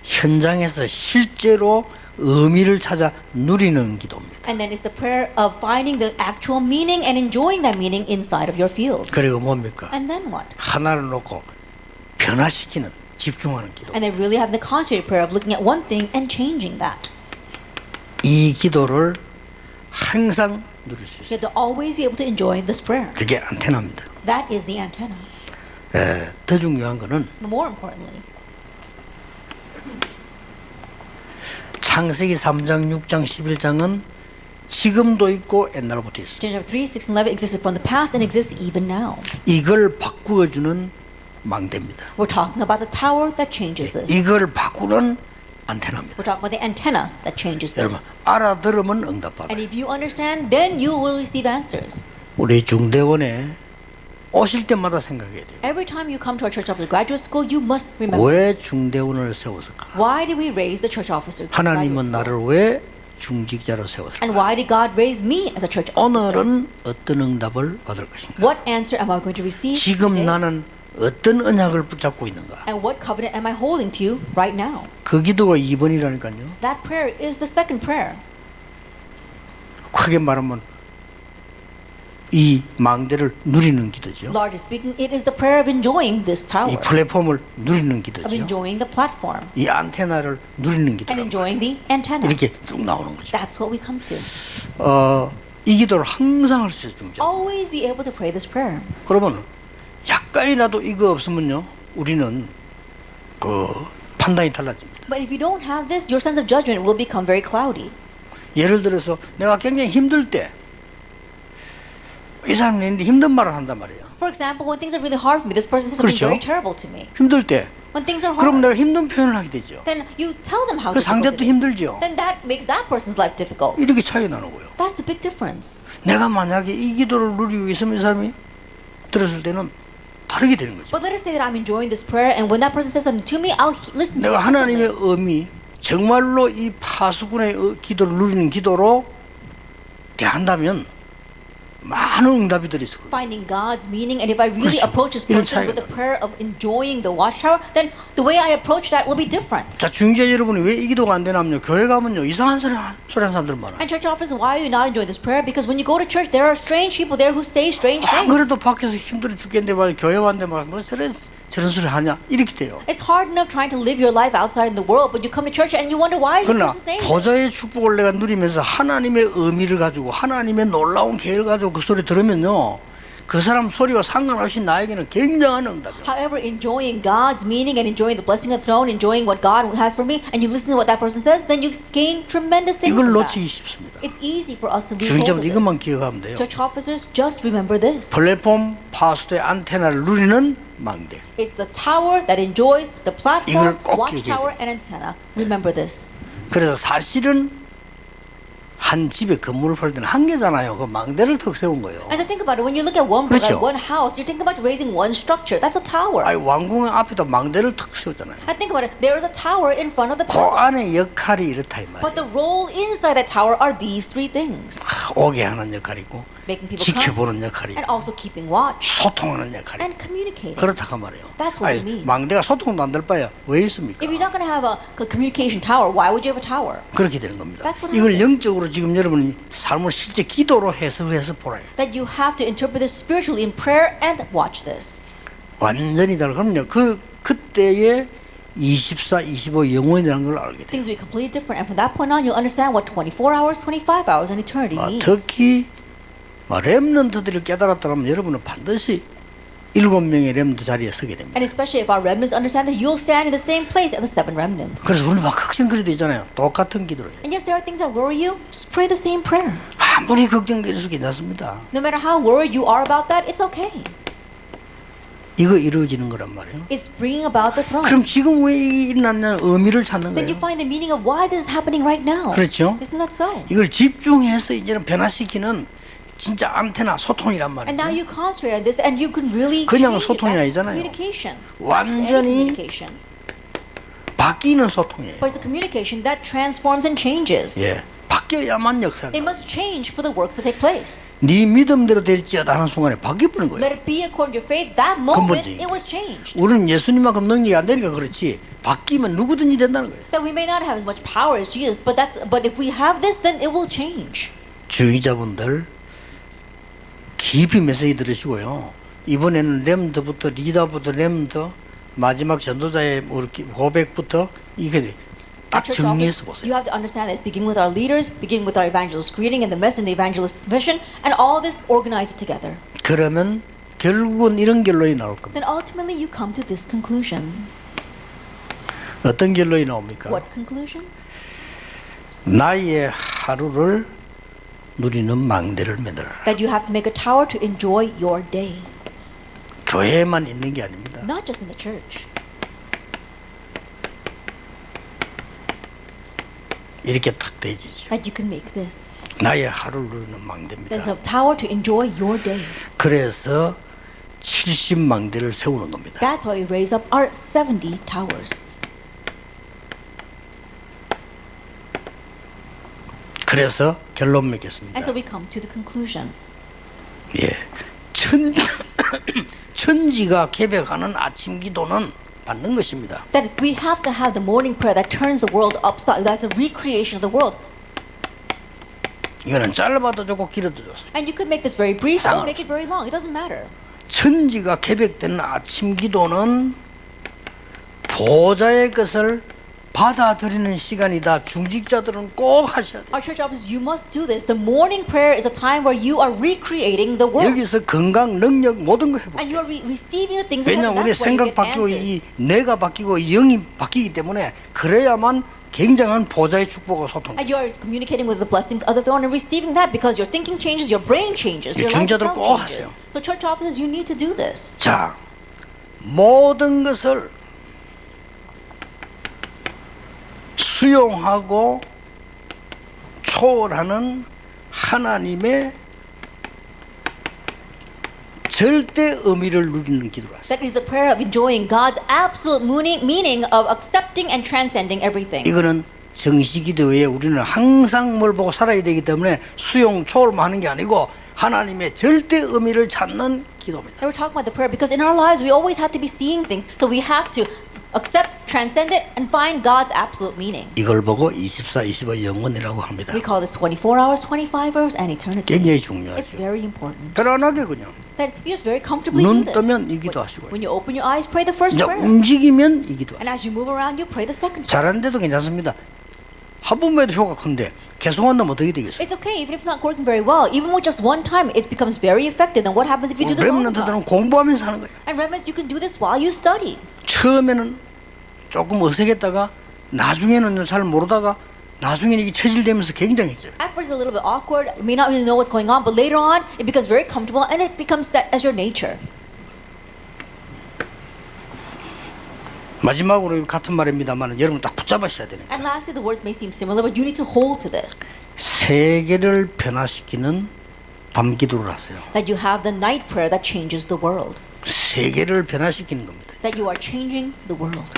현장에서 실제로 의미를 찾아 누리는 기도입니다. And then it's the prayer of finding the actual meaning and enjoying that meaning inside of your fields. 그리고 뭡니까? And then what? 하나를 놓고 변화시키는 집중하는 기도. And they really have the concentrated prayer of looking at one thing and changing that. 이 기도를 항상 누릴 수 You 있어요. have to always be able to enjoy this prayer. 그게 안테나입니다. That is the antenna. 더 중요한 거는 But more importantly, 창세기 3장, 6장, 11장은 지금도 있고 옛날부터 있어요. Genesis 3, 6, and 11 existed from the past and exists even now. 이걸 바꾸어주는 망대입니다. We're talking about the tower that changes this. 이걸 바꾸는 안테나입니다. We're talking about the antenna that changes 여러분 this. 알아들으면 And 응답받아요. if you understand, then you will receive answers. 우리 중대원에 오실 때마다 생각해야 돼요. Every time you come to our church officer graduate school, you must remember, 왜 중대원을 세웠을까? why did we raise the church officer graduate 하나님은 school? 나를 왜 중직자로 세웠을까? And why did God raise me as a church officer? 오늘은 어떤 응답을 받을 것인가? What answer am I going to receive 지금 today? 나는 어떤 언약을 붙잡고 있는가? And what covenant am I holding to you right now? 그 기도가 2번이라니까요. That prayer is the second prayer. 크게 말하면 이 망대를 누리는 기도죠. Largely speaking, it is the prayer of enjoying this tower, 이 플랫폼을 누리는 of 기도죠. enjoying the platform, 이 안테나를 누리는 and 기도. enjoying the antenna. 이렇게 쭉 나오는 거죠. That's what we come to. 이 기도를 항상 할 수 있어요, 중재. Always be able to pray this prayer. 그러면 약간이라도 이거 없으면요, 우리는 그 판단이 달라집니다. But if you don't have this, your sense of judgment will become very cloudy. 예를 들어서 내가 굉장히 힘들 때 이 사람이 내는데 힘든 말을 한단 말이에요. For example, when things are really hard for me, this person says something 그렇죠. very terrible to me. 힘들 때 When things are 그럼 hard, 내가 힘든 표현을 하게 되죠. then you tell them how 그 difficult 상대도 it is. 힘들죠. Then that makes that person's life difficult. 이렇게 차이 나는 거예요. That's the big difference. 내가 만약에 이 기도를 누리고 있으면 이 사람이 들었을 때는 다르게 되는 거죠. But let us say that I'm enjoying this prayer, and when that person says something to me, I'll listen to 내가 it 하나님의 differently. 의미, 정말로 이 파수꾼의 기도를 누리는 기도로 대한다면 많은 응답이 들어있을 거예요. Finding God's meaning, and if I really 그렇죠. approach this 이런 person 차이가 with the prayer of enjoying the watchtower, then the way I approach that will be different. 자, 중재 여러분이 왜 이 기도가 안 되냐면요, 교회 가면요 이상한 소리 하는 사람들 많아요. And church officers, why are you not enjoying this prayer? Because when you go to church, there are strange people there who say strange 아, things. 그래도 밖에서 힘들어 죽겠는데 말 교회 왔는데 뭐 저런 소리 하냐 이렇게 돼요. It's hard enough trying to live your life outside in the world, but you come to church and you wonder why is this 그러나 person saying this? 보좌의 축복을 내가 누리면서 하나님의 의미를 가지고 하나님의 놀라운 계획을 가지고 그 소리 들으면요, 그 사람 소리와 상관없이 나에게는 굉장한 응답이에요. However, enjoying God's meaning and enjoying the blessing of the throne, enjoying what God has for me, and you listen to what that person says, then you gain tremendous things 이걸 from that. 놓치기 쉽습니다. It's easy for us to lose hold 중재자분 of 이것만 this. 기억하면 돼요. Church officers, just remember this. 플랫폼 파수대 안테나를 누리는 망대. It's the tower that enjoys the platform, 이걸 꼭 watchtower, and antenna. Remember this. 그래서 사실은 한 집에 건물을 팔 때는 한 개잖아요. 그 망대를 턱 세운 거예요. And so think about it. When you look at one 그렇죠. one house, you're thinking about raising one structure. That's a tower. 아니 왕궁 앞에다 망대를 턱 세웠잖아요. And think about it. There is a tower in front of the 그 palace. 안에 역할이 이렇다 이 But 말이에요. the role inside that tower are these three things: 오게 하는 역할이 있고 making people come, 지켜보는 역할이 and 있고 also keeping watch, 소통하는 역할이 있고 and communicating. 그렇다고 말이에요. That's what 아니, we mean. 망대가 소통도 안 될 바야 왜 있습니까? If you're not going to have a communication tower, why would you have a tower? 그렇게 되는 겁니다. That's what 이걸 happens. 영적으로 지금 여러분이 삶을 실제 기도로 해석해서 보라요. That you have to interpret this spiritually in prayer and watch this. 완전히 다르. 그럼요. 그때의 24, 25 영혼이라는 걸 알게 돼요. Things will be completely different, and from that point on, you'll understand what 24 hours, 25 hours, and eternity means. 특히 렘넌트들을 깨달았다면 여러분은 반드시 7명의 렘넌트 자리에 서게 됩니다. And especially if our remnants understand that, you'll stand in the same place as the 7 remnants. 그래서 오늘 막 걱정거리도 있잖아요. 똑같은 기도를 해요. And yes, there are things that worry you. Just pray the same prayer. 아무리 걱정거려도 괜찮습니다. No matter how worried you are about that, it's okay. 이거 이루어지는 거란 말이에요. It's bringing about the throne. 그럼 지금 왜 이게 일어났냐는 의미를 찾는 Then you 거예요. find the meaning of why this is happening right now. 그렇죠? Isn't that so? 이걸 집중해서 이제는 변화시키는 진짜 안테나 소통이란 And now 말이죠. you concentrate on this, and you can really 그냥 change it. 소통이 That's 아니잖아요. communication. 완전히 That's communication. 바뀌는 소통이에요. But it's a communication that transforms and changes. 예, 바뀌어야만 역사가. It must change for the works to take place. 네 믿음대로 될지어다 하는 순간에 바뀌어버린 거예요. Let it be according to your faith. That moment, 근본적인 it was changed. 우리는 예수님만큼 능력이 안 되니까 그렇지 바뀌면 누구든지 된다는 거예요. That we may not have as much power as Jesus, but if we have this, then it will change. 주의자분들 깊이 메시지 들으시고요. 이번에는 렘드부터 리더부터 렘드 마지막 전도자의 고백부터 이게 딱 Church 정리해서 office, 보세요. you have to understand this, beginning with our leaders, beginning with our evangelist greeting and the message and the evangelist vision, and all this organize it together. 그러면 결국은 이런 결론이 나올 겁니다. Then ultimately you come to this conclusion. 어떤 결론이 나옵니까? What conclusion? 나의 하루를 누리는 망대를 만들어라. That you have to make a tower to enjoy your day. 교회에만 있는 게 아닙니다. Not just in the church. 이렇게 딱 되지죠. That you can make this. 나의 하루를 누리는 망대입니다. There's a tower to enjoy your day. 그래서 70망대를 세우는 겁니다. That's why we raise up our 70 towers. 그래서 결론 맺겠습니다. And so we come to the conclusion. 예, 천지가 개벽하는 아침 기도는 받는 것입니다. That we have to have the morning prayer that turns the world upside. That's a recreation of the world. 이거는 짧아도 좋고 길어도 좋습니다. And you could make this very brief or make it very long. It doesn't matter. 천지가 개벽되는 아침 기도는 보좌의 것을 받아들이는 시간이다. 중직자들은 꼭 하셔야 돼요. Our church officers, you must do this. The morning prayer is a time where you are recreating the world. 여기서 건강, 능력 모든 거 해보세요. And you are receiving the things of 왜냐하면 heaven. 우리 That's where you 생각 get 바뀌고 answers. 이 뇌가 바뀌고 이 영이 바뀌기 때문에 그래야만 굉장한 보좌의 축복과 소통. And you are communicating with the blessings of the throne and receiving that because your thinking changes, your brain changes, your life 중자들 itself 꼭 changes. 하세요. So church officers, you need to do this. 자, 모든 것을 수용하고 초월하는 하나님의 절대 의미를 누리는 기도라. That is the prayer of enjoying God's absolute meaning of accepting and transcending everything. 이거는 정시기도에 우리는 항상 뭘 보고 살아야 되기 때문에 수용 초월만 하는 게 아니고 하나님의 절대 의미를 찾는 기도입니다. And we're talking about the prayer because in our lives we always have to be seeing things. So we have to accept, transcend it, and find God's absolute meaning. 이걸 보고 24, 25 영원이라고 합니다. We call this 24 hours, 25 hours, and eternity. 굉장히 It's 중요하죠. very important. 편안하게 그냥 That you just very comfortably do 눈 this. 뜨면 이 기도하시고요. When you open your eyes, pray the first 이제 prayer. 움직이면 이 기도하시고 And as you move around, you pray the second prayer. 잘하는데도 괜찮습니다. 한 번만 해도 효과 큰데 계속 한다면 어떻게 되겠어요? It's okay, even if it's not working very well. Even with just one time, it becomes very effective. Then what happens if you do this all the time? 렘넌트들은 공부하면서 하는 거예요. And remnants, you can do this while you study. 처음에는 조금 어색했다가 나중에는 잘 모르다가 나중에는 이게 체질되면서 굉장해져요. At first, it's a little bit awkward. You may not really know what's going on, but later on, it becomes very comfortable and it becomes set as your nature. 마지막으로 같은 말입니다만 여러분 딱 붙잡으셔야 되는 거예요. And lastly, the words may seem similar, but you need to hold to this. 세계를 변화시키는 밤기도를 하세요. That you have the night prayer that changes the world. 세계를 변화시키는 겁니다. That you are changing the world.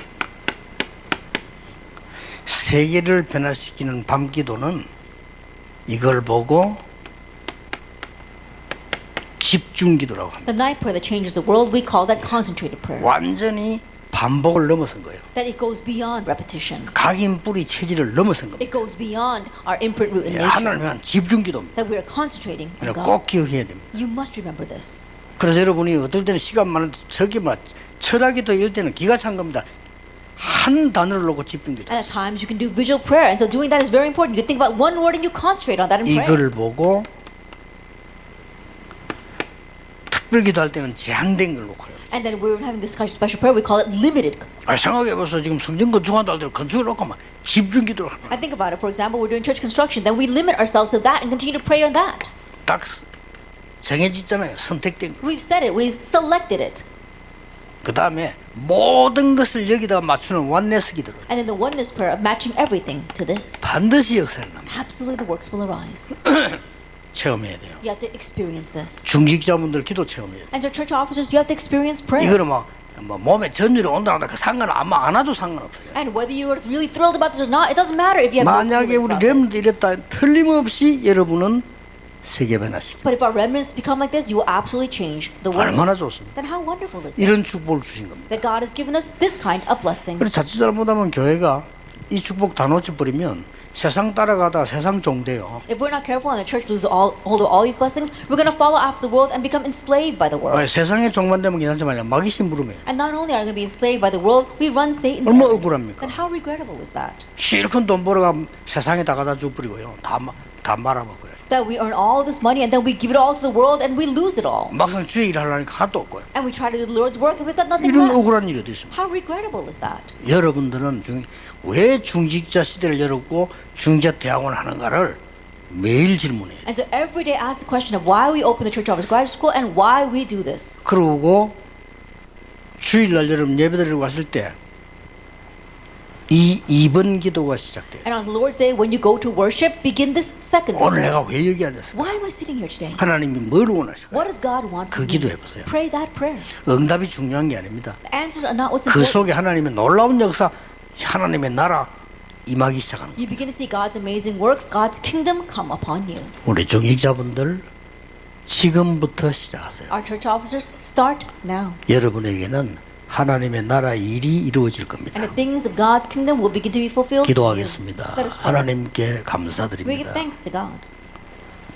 세계를 변화시키는 밤기도는 이걸 보고 집중기도라고 합니다. The night prayer that changes the world, we call that concentrated prayer. 완전히 반복을 넘어선 거예요. That it goes beyond repetition. 각인 뿌리 체질을 넘어선 겁니다. It goes beyond our imprint root in nature. 하나님을 위한 집중기도입니다. That we are concentrating on God. 꼭 기억해야 됩니다. You must remember this. 그래서 여러분이 어떨 때는 시간 많을 때 저기 막 철학기도 이럴 때는 기가 찬 겁니다. 한 단어를 놓고 집중기도. And at times you can do visual prayer, and so doing that is very important. You think about one word and you concentrate on that in prayer. 이걸 보고 특별기도 할 때는 제한된 걸 놓고 해요. And then we're having this special prayer. We call it limited. 생각해보세요. 지금 성전 건축한다 할 때 건축을 놓고 막 집중기도를 하는 거예요. I think about it. For example, we're doing church construction. Then we limit ourselves to that and continue to pray on that. 딱 정해졌잖아요. 선택된 거. We've said it. We've selected it. 그 다음에 모든 것을 여기다 맞추는 원네스 기도를 And in the oneness prayer of matching everything to this, 반드시 역사를 납니다. absolutely the works will arise. 체험해야 돼요. You have to experience this. 중직자분들 기도 체험해야 돼요. And so church officers, you have to experience prayer. 이거는 뭐 몸에 전율이 온다는데 그 상관 아마 안 와도 상관없어요. And whether you are really thrilled about this or not, it doesn't matter if you have no 만약에 feelings 우리 about this. 렘들 이랬다 틀림없이 여러분은 세계 변화시킵니다. But if our remnants become like this, you will absolutely change the world. 얼마나 좋습니까? Then how wonderful is 이런 this? 축복을 주신 겁니다. That God has given us this kind of blessing. 그래서 자칫 잘못하면 교회가 이 축복 다 놓쳐버리면 세상 따라가다 세상 종돼요. If we're not careful and the church loses hold of all these blessings, we're going to follow after the world and become enslaved by the world. 세상의 종만 되면 괜찮지만 마귀신 부름이에요. And not only are we going to be enslaved by the world, we run Satan's 얼마나 errands. 억울합니까? Then how regrettable is that? 실컷 돈 벌어가 세상에 다 갖다 줘버리고요. 다 말아먹어요. That we earn all this money and then we give it all to the world and we lose it all. 막상 주의 일을 하려니까 하나도 없고요. And we try to do the Lord's work and we've got nothing 이런 left. 억울한 일이 어디 있습니까? How regrettable is that? 여러분들은 왜 중직자 시대를 열었고 중직자 대학원을 하는가를 매일 질문해요. And so every day ask the question of why we open the Church Office Graduate School and why we do this. 그러고 주일날 여러분 예배드리러 왔을 때 이 2번 기도가 시작돼요. And on the Lord's Day, when you go to worship, begin this second 오늘 prayer. 내가 왜 여기 앉았어? Why am I sitting here today? 하나님이 뭘 원하실까요? What does God want 그 from me? 기도해보세요. Pray that prayer. 응답이 중요한 게 아닙니다. The answers are not what's 그 important. 속에 하나님의 놀라운 역사, 하나님의 나라 임하기 시작하는 거예요. You begin to see God's amazing works, God's kingdom come upon you. 우리 중직자분들 지금부터 시작하세요. Our church officers, start now. 여러분에게는 하나님의 나라 일이 이루어질 겁니다. And the things of God's kingdom will begin to be fulfilled. 기도하겠습니다. Let us pray. 하나님께 We give 감사드립니다. thanks to God.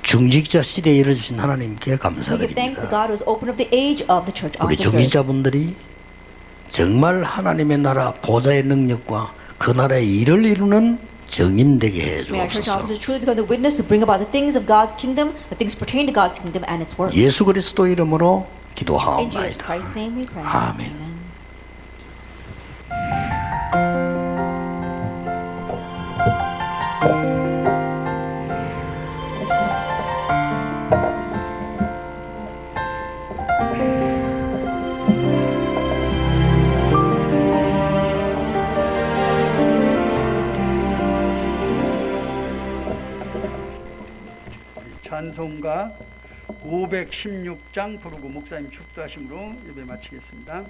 중직자 시대에 열어주신 하나님께 We give thanks to 감사드립니다. God who has opened up the age of the church 우리 officers. 중직자분들이 정말 하나님의 나라 보좌의 능력과 그 나라의 일을 이루는 증인되게 해 May our church 주옵소서. officers truly become the witness to bring about the things of God's kingdom, the things pertaining to God's kingdom and its works. 예수 그리스도 이름으로 In Jesus 기도하옵나이다. Christ's name we pray. 아멘. Amen. 찬송가 516장 부르고 목사님 축도하심으로 예배 마치겠습니다.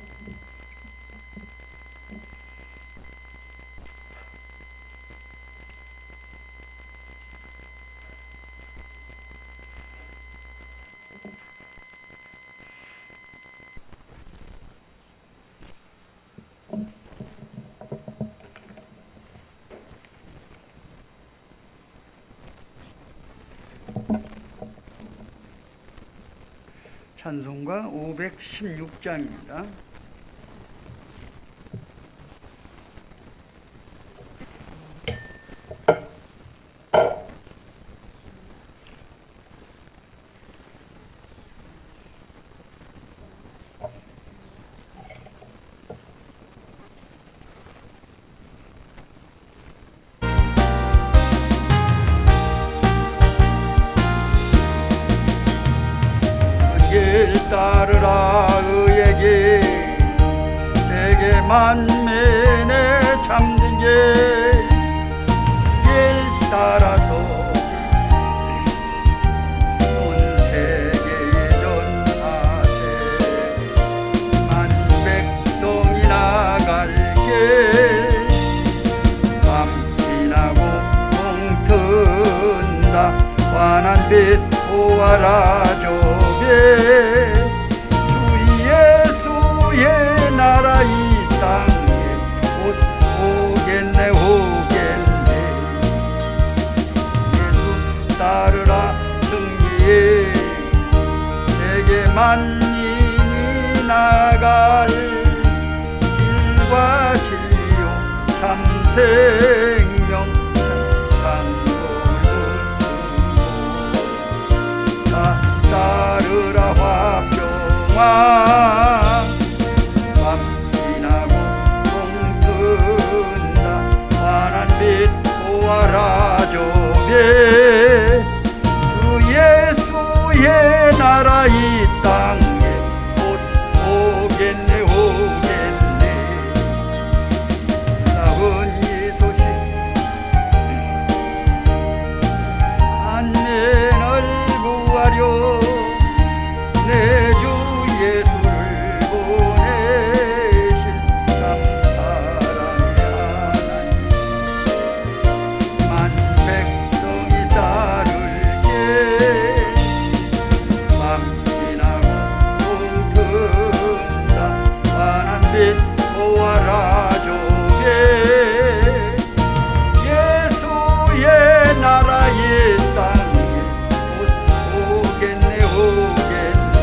찬송가 516장입니다. 길 따르라 의에게 세계 만민에 참된 길 따라서 온 세계에 전하세 만 백성이 나갈 길 밤비나고 동튼다 환한 빛 보아라 주 예수의 나라 이 땅에 곧 오겠네 오겠네 예수 따르라 승리에 세계 만민이 나갈 길과 진리요 참 생명 따르라 화평왕 밤비나고 동튼다 환한 빛 보아라 조개 그 예수의 나라 이 땅에 곧 오겠네 오겠네 나은 이 소식 안내널 구하려 내 주 예수를 보내신 참 사랑의 하나님 만 백성이 따를게 밤비나고 동튼다 환한 빛 보아라 조개 예수의 나라 이 땅에 곧 오겠네 오겠네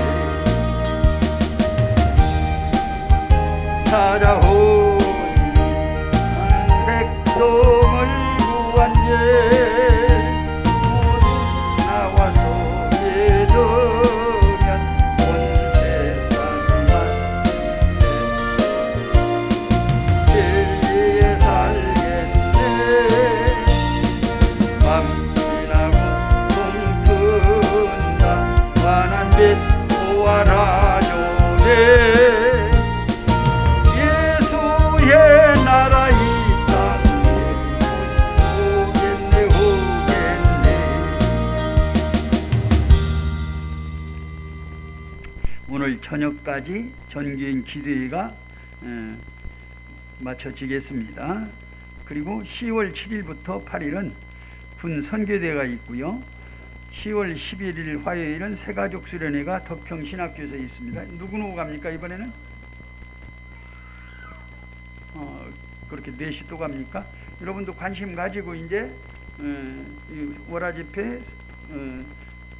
찾아온 백성을 구한 예 모두 나와서 믿으면 온 세상만 진리에 살겠네 밤비나고 동튼다 환한 빛 보아라 조개 예수의 나라 이 땅에 오겠네 오겠네 오늘 저녁까지 전교인 기도회가 마쳐지겠습니다. 그리고 10월 7일부터 8일은 군 선교대가 있고요. 10월 11일 화요일은 새가족 수련회가 덕평신학교에서 있습니다. 누구 갑니까 이번에는? 그렇게 넷이 또 갑니까? 여러분도 관심 가지고 이제 월화 집회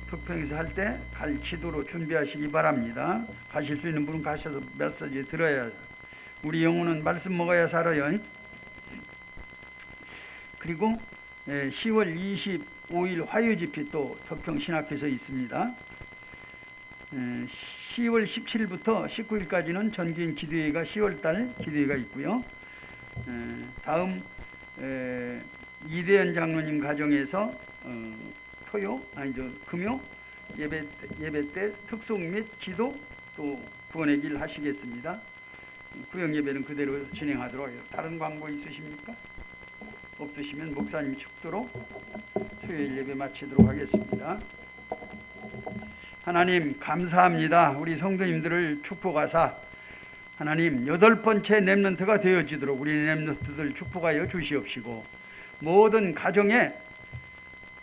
덕평에서 할 때 갈 기도로 준비하시기 바랍니다. 가실 수 있는 분은 가셔서 메시지 들어야 우리 영혼은 말씀 먹어야 살아요. 그리고 10월 25일 화요집회 또 덕평 신학회에서 있습니다. 10월 17일부터 19일까지는 전교인 기도회가 10월달 기도회가 있고요. 다음 이대현 장로님 가정에서 금요 예배 때 특송 및 기도 또 구원의 길 하시겠습니다. 구역 예배는 그대로 진행하도록 해요. 다른 광고 있으십니까? 없으시면 목사님 축도로 수요일 예배 마치도록 하겠습니다. 하나님 감사합니다. 우리 성도님들을 축복하사 하나님 8번째 렘넌트가 되어지도록 우리 렘넌트들 축복하여 주시옵시고, 모든 가정에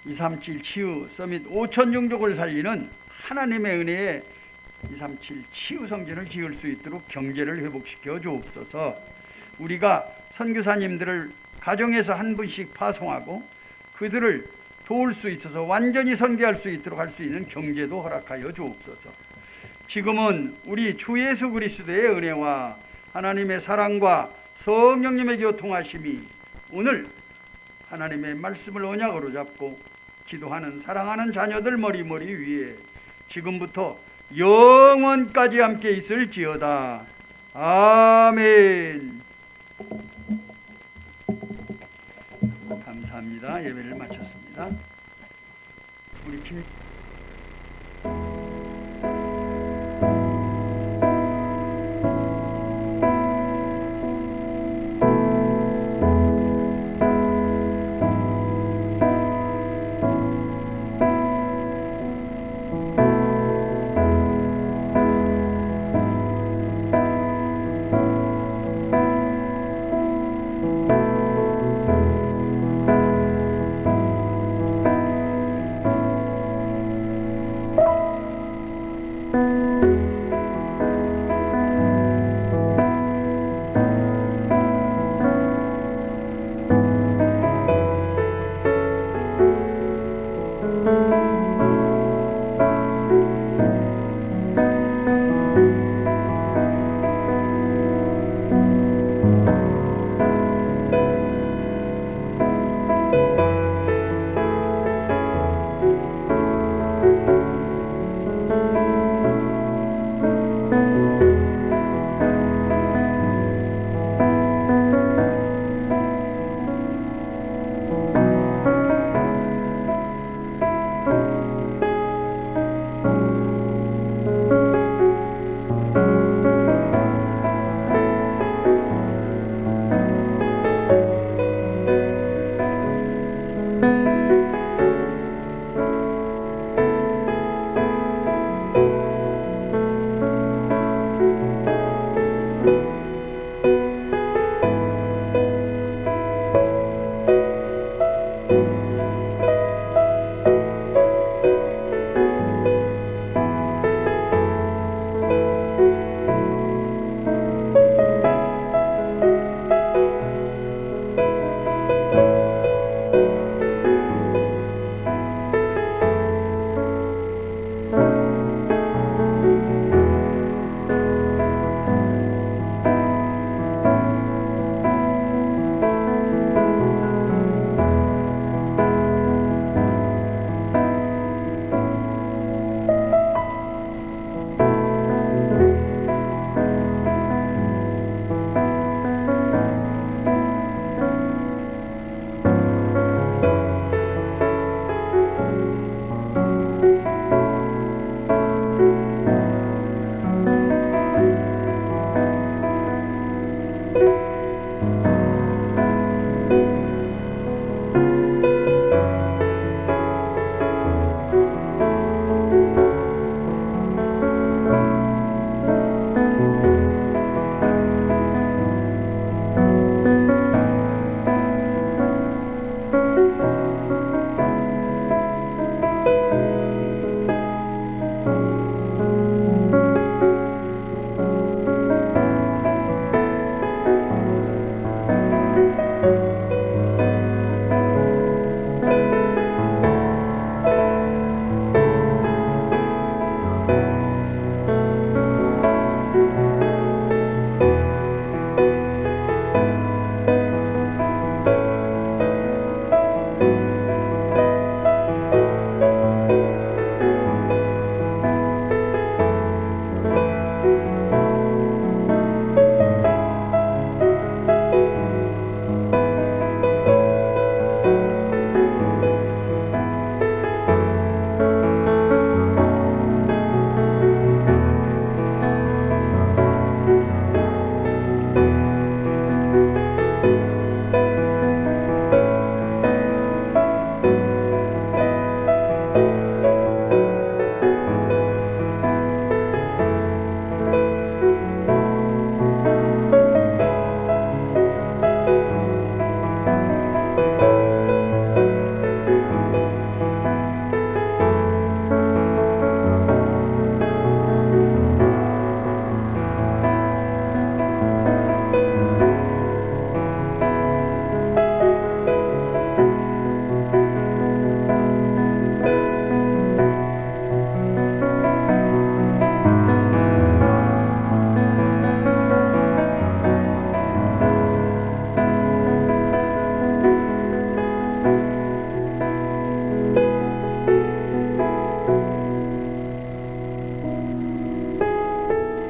237 치유 서밋 5천 종족을 살리는 하나님의 은혜에 237 치유 성전을 지을 수 있도록 경제를 회복시켜 주옵소서. 우리가 선교사님들을 가정에서 한 분씩 파송하고 그들을 도울 수 있어서 완전히 선교할 수 있도록 할 수 있는 경제도 허락하여 주옵소서. 지금은 우리 주 예수 그리스도의 은혜와 하나님의 사랑과 성령님의 교통하심이 오늘 하나님의 말씀을 언약으로 잡고 기도하는 사랑하는 자녀들 머리머리 위에 지금부터 영원까지 함께 있을지어다. 아멘. 감사합니다. 예배를 마쳤습니다. 우리 김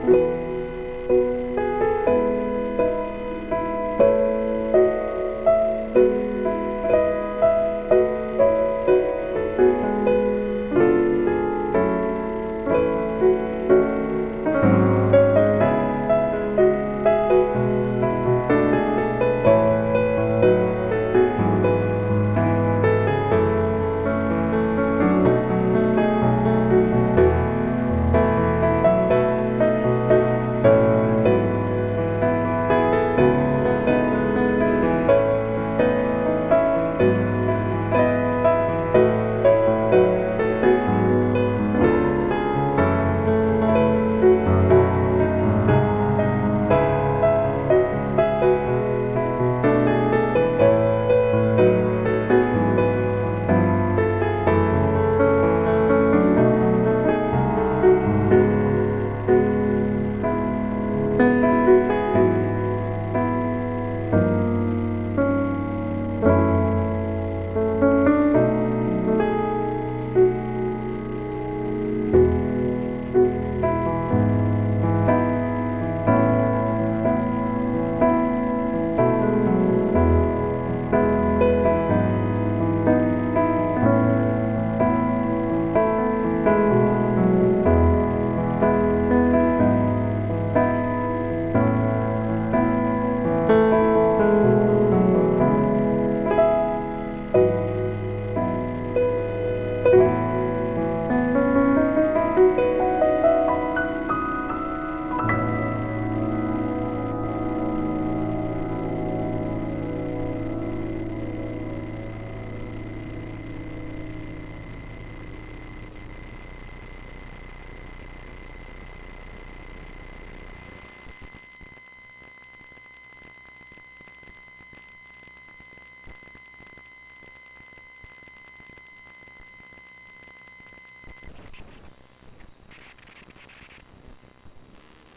Amen.